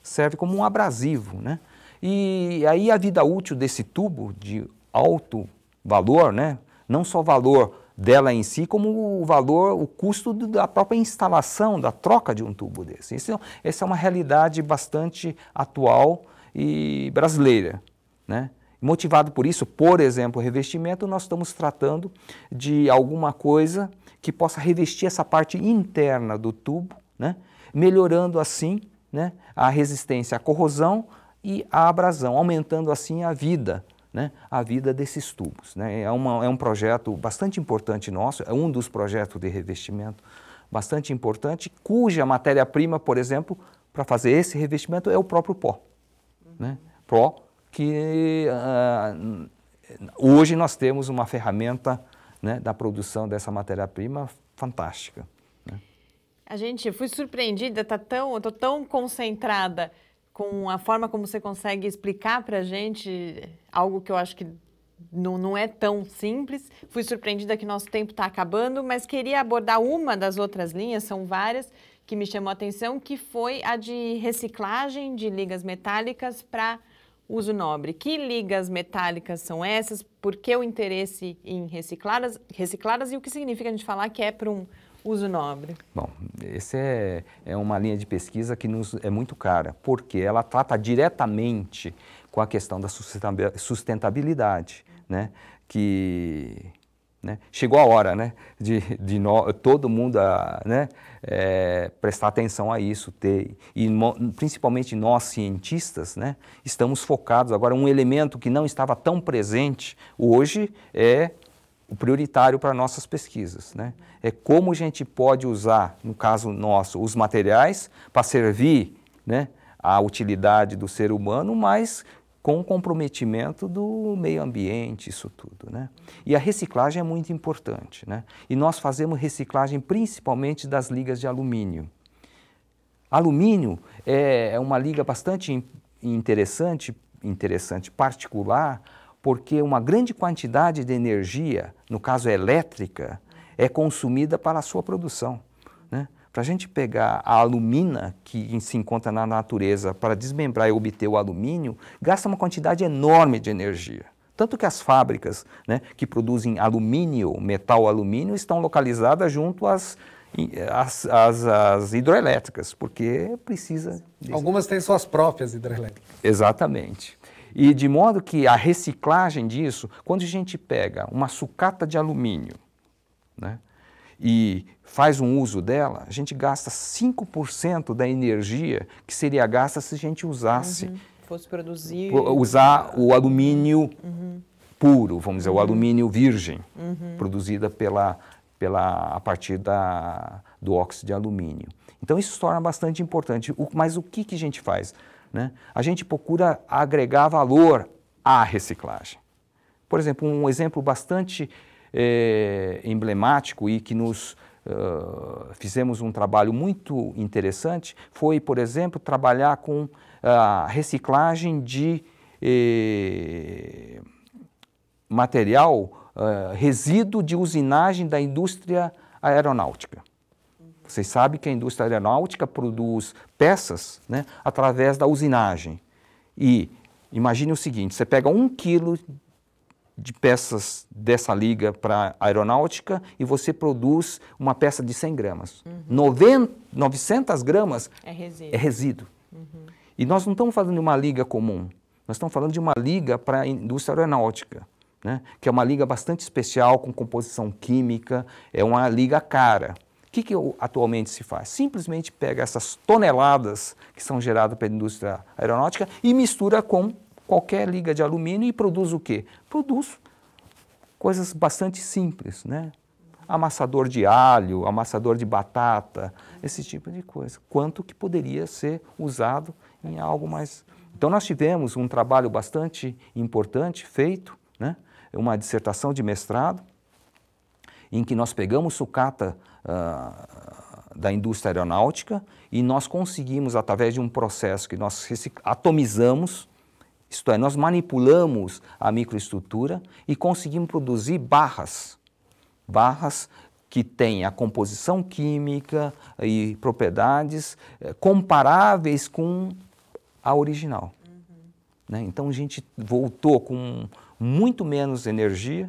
serve como um abrasivo, né? E aí a vida útil desse tubo de alto valor, né, não só o valor dela em si, como o valor, o custo da própria instalação, da troca de um tubo desse. Essa é uma realidade bastante atual e brasileira, né? Motivado por isso, por exemplo, o revestimento, nós estamos tratando de alguma coisa que possa revestir essa parte interna do tubo, né, melhorando assim, né, a resistência à corrosão e à abrasão, aumentando assim a vida, né, a vida desses tubos, né. É um projeto bastante importante nosso, é um dos projetos de revestimento bastante importante, cuja matéria-prima, por exemplo, para fazer esse revestimento é o próprio pó, né, pó, que hoje nós temos uma ferramenta, né, da produção dessa matéria-prima fantástica, né? Fui surpreendida, eu estou tão concentrada com a forma como você consegue explicar para a gente algo que eu acho que não é tão simples. Fui surpreendida que nosso tempo está acabando, mas queria abordar uma das outras linhas, são várias, que me chamou a atenção, que foi a de reciclagem de ligas metálicas para uso nobre. Que ligas metálicas são essas? Por que o interesse em reciclá-las e o que significa a gente falar que é para um uso nobre? Bom, essa é uma linha de pesquisa que nos é muito cara, porque ela trata diretamente com a questão da sustentabilidade, né? Né, chegou a hora, né, de todo mundo né, prestar atenção a isso, principalmente nós cientistas, né, estamos focados. Agora, um elemento que não estava tão presente hoje é o prioritário para nossas pesquisas, né? É como a gente pode usar, no caso nosso, os materiais para servir, né, a utilidade do ser humano, mas com o comprometimento do meio ambiente, isso tudo, né? E a reciclagem é muito importante, né? E nós fazemos reciclagem principalmente das ligas de alumínio. Alumínio é uma liga bastante interessante, particular, porque uma grande quantidade de energia, no caso elétrica, é consumida para a sua produção, né? Para a gente pegar a alumina que se encontra na natureza para desmembrar e obter o alumínio, gasta uma quantidade enorme de energia. Tanto que as fábricas, né, que produzem alumínio, metal alumínio, estão localizadas junto às hidroelétricas, porque precisa... Algumas têm suas próprias hidrelétricas. Exatamente. E de modo que a reciclagem disso, quando a gente pega uma sucata de alumínio, né, e faz um uso dela, a gente gasta 5% da energia que seria gasta se a gente usasse... Fosse produzir... Usar o alumínio puro, vamos dizer, o alumínio virgem, produzida a partir do óxido de alumínio. Então isso se torna bastante importante. Mas o que a gente faz, né? A gente procura agregar valor à reciclagem. Por exemplo, um exemplo bastante emblemático e que fizemos um trabalho muito interessante foi, por exemplo, trabalhar com a reciclagem de material, resíduo de usinagem da indústria aeronáutica. Vocês sabem que a indústria aeronáutica produz peças, né, através da usinagem. E imagine o seguinte, você pega 1 quilo de peças dessa liga para aeronáutica e você produz uma peça de 100 gramas. 900 gramas é resíduo. E nós não estamos falando de uma liga comum, nós estamos falando de uma liga para a indústria aeronáutica, né? Que é uma liga bastante especial, com composição química, é uma liga cara. O que atualmente se faz? Simplesmente pega essas toneladas que são geradas pela indústria aeronáutica e mistura com qualquer liga de alumínio e produz o quê? Produz coisas bastante simples, né? amassador de alho, amassador de batata, esse tipo de coisa. Quanto que poderia ser usado em algo mais... Então nós tivemos um trabalho bastante importante feito, né? Uma dissertação de mestrado, em que nós pegamos sucata da indústria aeronáutica e nós conseguimos, através de um processo que nós atomizamos, isto é, nós manipulamos a microestrutura e conseguimos produzir barras que têm a composição química e propriedades comparáveis com a original. Né? Então a gente voltou com muito menos energia,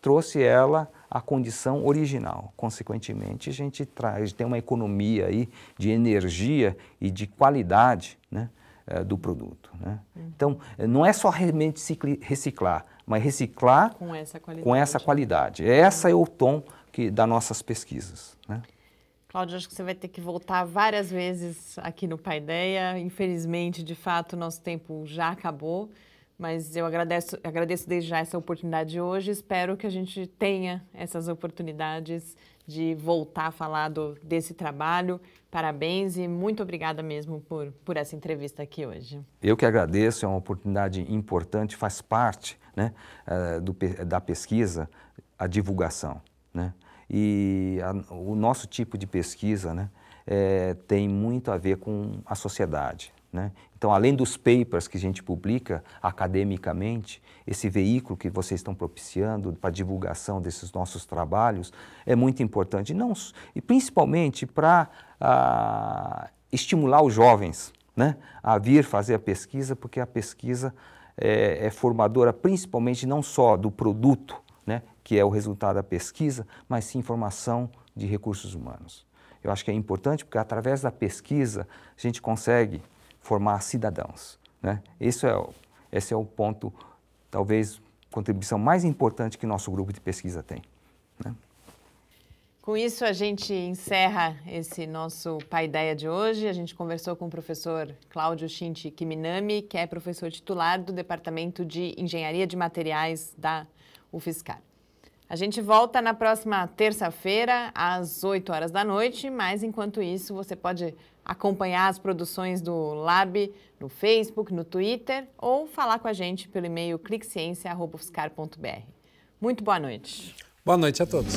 trouxe ela à condição original. Consequentemente, a gente tem uma economia aí de energia e de qualidade, né, do produto. Né? Então, não é só realmente reciclar, mas reciclar com essa qualidade. Esse é o tom das nossas pesquisas. Né? Cláudio, acho que você vai ter que voltar várias vezes aqui no Paideia. Infelizmente, de fato, nosso tempo já acabou. Mas eu agradeço desde já essa oportunidade de hoje. Espero que a gente tenha essas oportunidades de voltar a falar desse trabalho. Parabéns e muito obrigada mesmo por essa entrevista aqui hoje. Eu que agradeço, é uma oportunidade importante, faz parte, né, da pesquisa, a divulgação. Né? E o nosso tipo de pesquisa, né, tem muito a ver com a sociedade. Né? Então, além dos papers que a gente publica academicamente, esse veículo que vocês estão propiciando para a divulgação desses nossos trabalhos é muito importante, e principalmente para estimular os jovens, né, a vir fazer a pesquisa, porque a pesquisa é formadora principalmente não só do produto, né, que é o resultado da pesquisa, mas sim formação de recursos humanos. Eu acho que é importante porque através da pesquisa a gente consegue formar cidadãos. Né? Esse é o ponto, talvez, contribuição mais importante que nosso grupo de pesquisa tem. Né? Com isso, a gente encerra esse nosso Paideia de hoje. A gente conversou com o professor Cláudio Shinji Kiminami, que é professor titular do Departamento de Engenharia de Materiais da UFSCar. A gente volta na próxima terça-feira, às 8 horas da noite, mas enquanto isso, você pode acompanhar as produções do Lab no Facebook, no Twitter ou falar com a gente pelo e-mail cliqueciência@ufscar.br. Muito boa noite. Boa noite a todos.